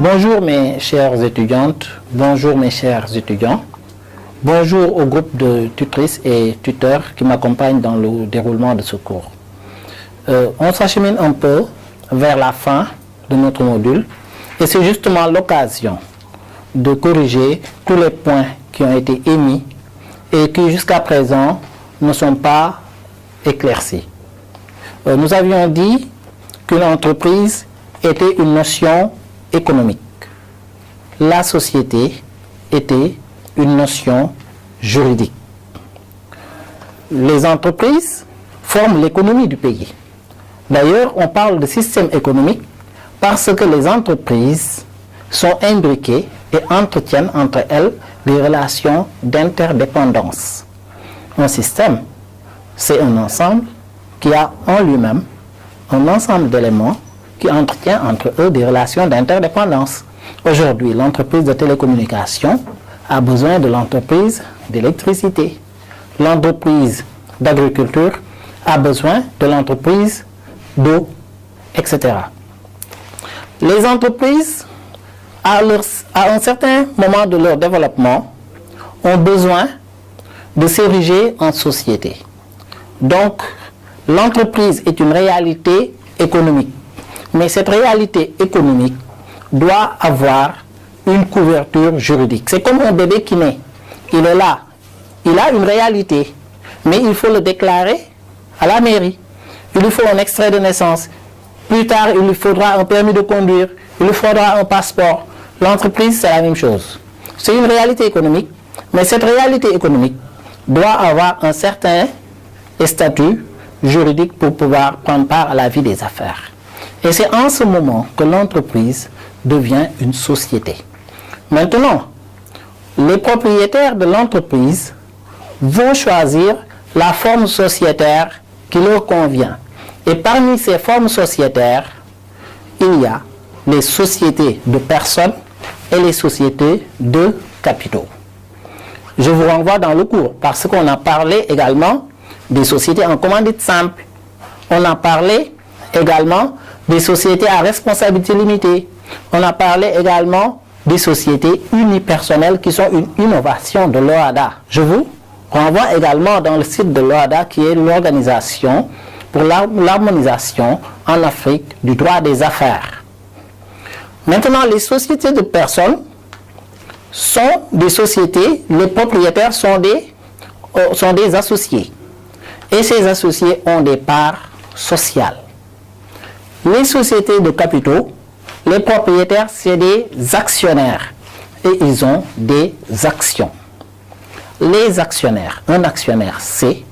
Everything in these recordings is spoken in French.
Bonjour mes chères étudiantes, bonjour mes chers étudiants, bonjour au groupe de tutrices et tuteurs qui m'accompagnent dans le déroulement de ce cours. On s'achemine un peu vers la fin de notre module et c'est justement l'occasion de corriger tous les points qui ont été émis et qui jusqu'à présent ne sont pas éclaircis. Nous avions dit qu'une entreprise était une notion économique. La société était une notion juridique. Les entreprises forment l'économie du pays. D'ailleurs, on parle de système économique parce que les entreprises sont imbriquées et entretiennent entre elles des relations d'interdépendance. Un système, c'est un ensemble qui a en lui-même un ensemble d'éléments qui entretient entre eux des relations d'interdépendance. Aujourd'hui, l'entreprise de télécommunication a besoin de l'entreprise d'électricité. L'entreprise d'agriculture a besoin de l'entreprise d'eau, etc. Les entreprises, à un certain moment de leur développement, ont besoin de s'ériger en société. Donc, l'entreprise est une réalité économique. Mais cette réalité économique doit avoir une couverture juridique. C'est comme un bébé qui naît. Il est là. Il a une réalité. Mais il faut le déclarer à la mairie. Il lui faut un extrait de naissance. Plus tard, il lui faudra un permis de conduire. Il lui faudra un passeport. L'entreprise, c'est la même chose. C'est une réalité économique. Mais cette réalité économique doit avoir un certain statut juridique pour pouvoir prendre part à la vie des affaires. Et c'est en ce moment que l'entreprise devient une société. Maintenant, les propriétaires de l'entreprise vont choisir la forme sociétaire qui leur convient. Et parmi ces formes sociétaires, il y a les sociétés de personnes et les sociétés de capitaux. Je vous renvoie dans le cours parce qu'on a parlé également des sociétés en commandite simple. On a parlé également des sociétés à responsabilité limitée. On a parlé également des sociétés unipersonnelles qui sont une innovation de l'OHADA. Je vous renvoie également dans le site de l'OHADA qui est l'organisation pour l'harmonisation en Afrique du droit des affaires. Maintenant, les sociétés de personnes sont des sociétés, les propriétaires sont des associés. Et ces associés ont des parts sociales. Les sociétés de capitaux, les propriétaires, c'est des actionnaires et ils ont des actions. Les actionnaires, un actionnaire, c'est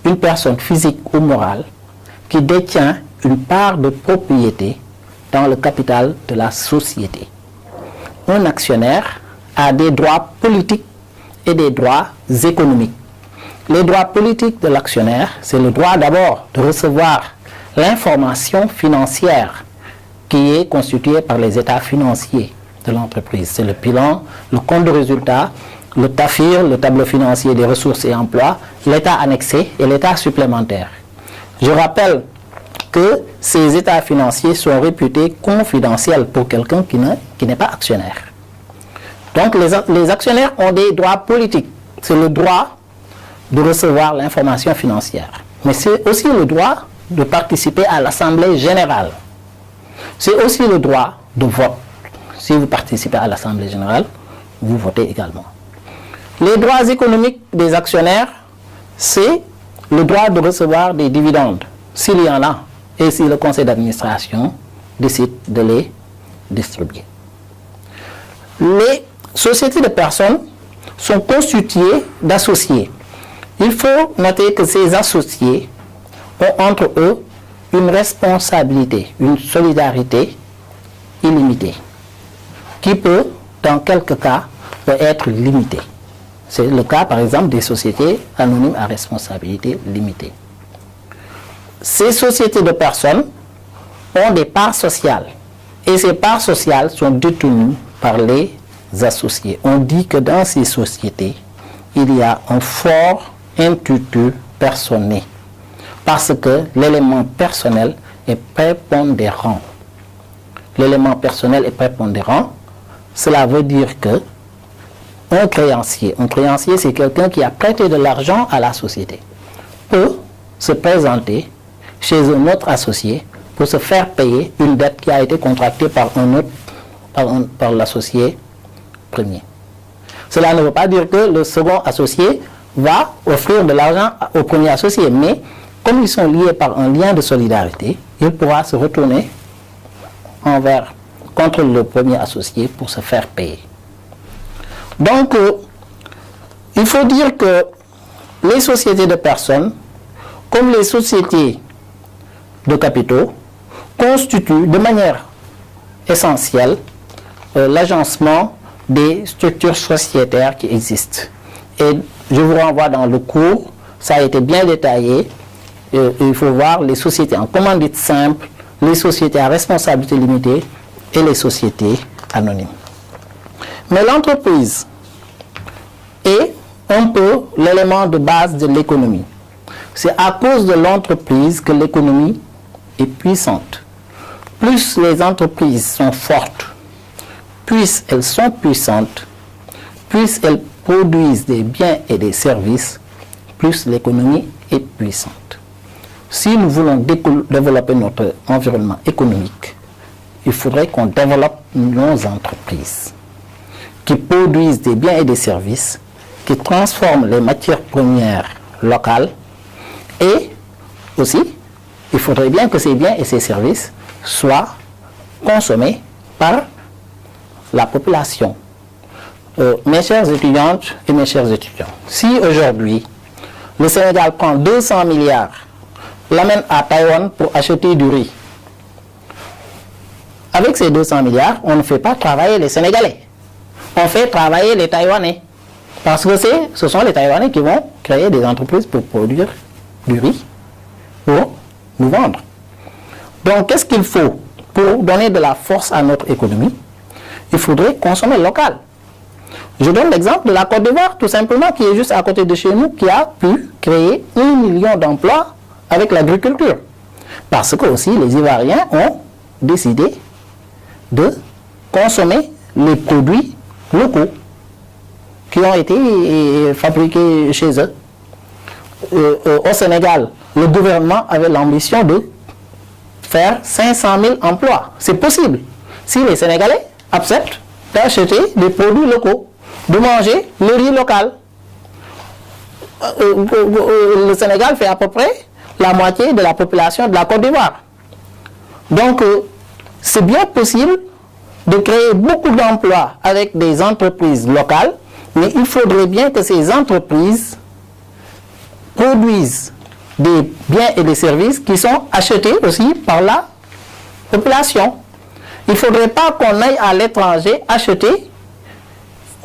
une personne physique ou morale qui détient une part de propriété dans le capital de la société. Un actionnaire a des droits politiques et des droits économiques. Les droits politiques de l'actionnaire, c'est le droit d'abord de recevoir l'information financière qui est constituée par les états financiers de l'entreprise. C'est le bilan, le compte de résultat, le TAFIR, le tableau financier des ressources et emplois, l'état annexé et l'état supplémentaire. Je rappelle que ces états financiers sont réputés confidentiels pour quelqu'un qui n'est pas actionnaire. Donc les actionnaires ont des droits politiques. C'est le droit de recevoir l'information financière. Mais c'est aussi le droit de participer à l'Assemblée générale. C'est aussi le droit de vote. Si vous participez à l'Assemblée générale, vous votez également. Les droits économiques des actionnaires, c'est le droit de recevoir des dividendes, s'il y en a, et si le conseil d'administration décide de les distribuer. Les sociétés de personnes sont constituées d'associés. Il faut noter que ces associés ont entre eux une responsabilité, une solidarité illimitée, qui peut, dans quelques cas, peut être limitée. C'est le cas, par exemple, des sociétés anonymes à responsabilité limitée. Ces sociétés de personnes ont des parts sociales, et ces parts sociales sont détenues par les associés. On dit que dans ces sociétés, il y a un fort intuitu personné, parce que l'élément personnel est prépondérant. l'élément personnel est prépondérant, cela veut dire que un créancier c'est quelqu'un qui a prêté de l'argent à la société, peut se présenter chez un autre associé pour se faire payer une dette qui a été contractée par par l'associé premier. Cela ne veut pas dire que le second associé va offrir de l'argent au premier associé, mais comme ils sont liés par un lien de solidarité, il pourra se retourner contre le premier associé pour se faire payer. Donc, il faut dire que les sociétés de personnes, comme les sociétés de capitaux, constituent de manière essentielle l'agencement des structures sociétaires qui existent. Et je vous renvoie dans le cours, ça a été bien détaillé. Il faut voir les sociétés en commandite simple, les sociétés à responsabilité limitée et les sociétés anonymes. Mais l'entreprise est un peu l'élément de base de l'économie. C'est à cause de l'entreprise que l'économie est puissante. Plus les entreprises sont fortes, plus elles sont puissantes, plus elles produisent des biens et des services, plus l'économie est puissante. Si nous voulons développer notre environnement économique, il faudrait qu'on développe nos entreprises qui produisent des biens et des services, qui transforment les matières premières locales, et aussi, il faudrait bien que ces biens et ces services soient consommés par la population. Mes chères étudiantes et mes chers étudiants, si aujourd'hui, le Sénégal prend 200 milliards, l'amène à Taïwan pour acheter du riz, avec ces 200 milliards, on ne fait pas travailler les Sénégalais. On fait travailler les Taïwanais. Parce que ce sont les Taïwanais qui vont créer des entreprises pour produire du riz, pour nous vendre. Donc, qu'est-ce qu'il faut pour donner de la force à notre économie? Il faudrait consommer local. Je donne l'exemple de la Côte d'Ivoire, tout simplement, qui est juste à côté de chez nous, qui a pu créer 1 million d'emplois avec l'agriculture. Parce que aussi, les Ivoiriens ont décidé de consommer les produits locaux qui ont été fabriqués chez eux. Au Sénégal, le gouvernement avait l'ambition de faire 500 000 emplois. C'est possible si les Sénégalais acceptent d'acheter des produits locaux, de manger le riz local. Le Sénégal fait à peu près la moitié de la population de la Côte d'Ivoire. Donc, c'est bien possible de créer beaucoup d'emplois avec des entreprises locales, mais il faudrait bien que ces entreprises produisent des biens et des services qui sont achetés aussi par la population. Il ne faudrait pas qu'on aille à l'étranger acheter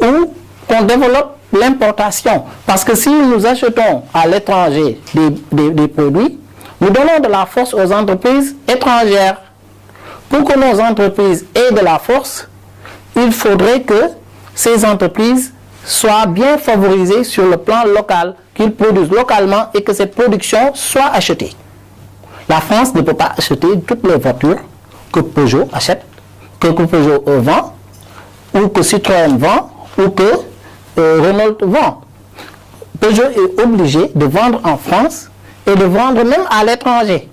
ou qu'on développe l'importation. Parce que si nous achetons à l'étranger des produits, nous donnons de la force aux entreprises étrangères. Pour que nos entreprises aient de la force, il faudrait que ces entreprises soient bien favorisées sur le plan local, qu'ils produisent localement et que cette production soit achetée. La France ne peut pas acheter toutes les voitures que Peugeot achète, que Peugeot vend, ou que Citroën vend, ou que Renault vend. Peugeot est obligé de vendre en France et de vendre même à l'étranger.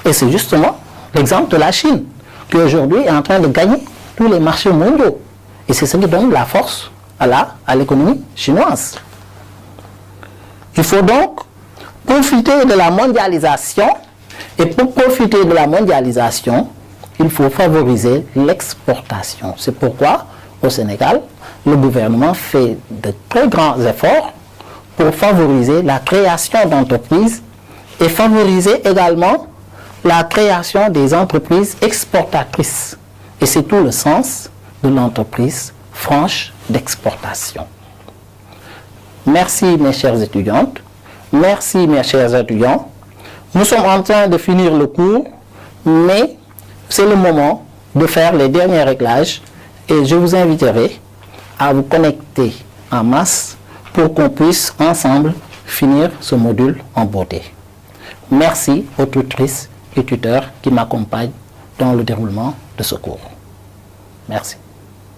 Et c'est justement l'exemple de la Chine, qui aujourd'hui est en train de gagner tous les marchés mondiaux. Et c'est ce qui donne la force à l'économie chinoise. Il faut donc profiter de la mondialisation, et pour profiter de la mondialisation, il faut favoriser l'exportation. C'est pourquoi, au Sénégal, le gouvernement fait de très grands efforts pour favoriser la création d'entreprises et favoriser également la création des entreprises exportatrices. Et c'est tout le sens de l'entreprise franche d'exportation. Merci mes chères étudiantes, merci mes chers étudiants. Nous sommes en train de finir le cours, mais c'est le moment de faire les derniers réglages et je vous inviterai à vous connecter en masse pour qu'on puisse ensemble finir ce module en beauté. Merci aux tutrices et tuteurs qui m'accompagnent dans le déroulement de ce cours. Merci.